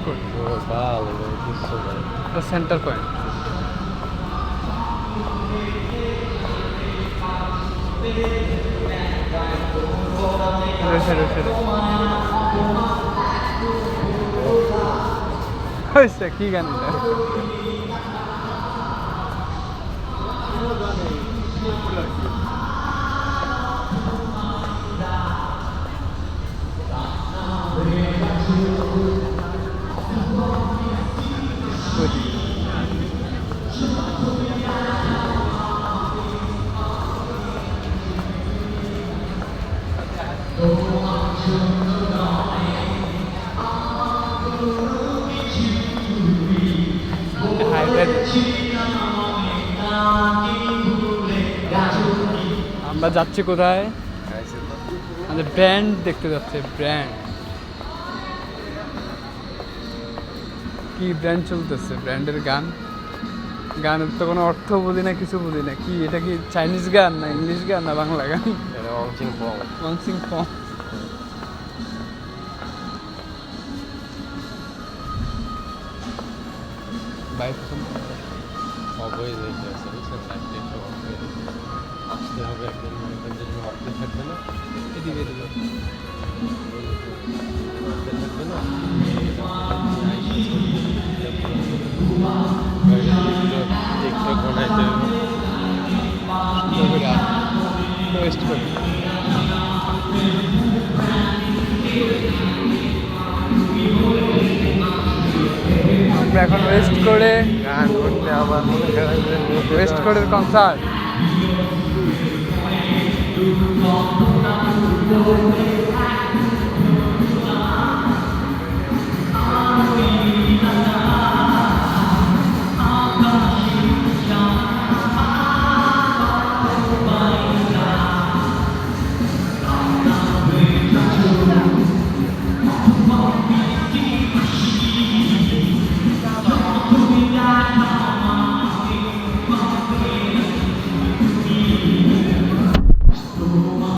করি। ভালো কিছু নাই। এটা সেন্টার পয়েন্ট। হয়েছে কি গান এটা? আমরা যাচ্ছি কোথায়? আমাদের ব্র্যান্ড দেখতে যাচ্ছে। ব্র্যান্ড কি ব্র্যান্ড চলতেছে? ব্র্যান্ডের গান। গানের তো কোনো অর্থ বুঝি না, কিছু বুঝি না। কি এটা? কি চাইনিজ গান না ইংলিশ গান না বাংলা গান? ওয়াংসিং ফং। বাইক অবৈ যাইতে আছে বুঝছেন, লাইফে একটা আসতে হবে একদিন, মনে করেন যে অর্থে থাকবে না, এদিকে এদিকে অর্থে থাকবে না, টিকটক বানাইতে হবে। ওয়েস্ট করি। আমরা এখন ওয়েস্ট করে গান করতে আবার মনে করেন যে ওয়েস্ট কোরের কনসার্ট।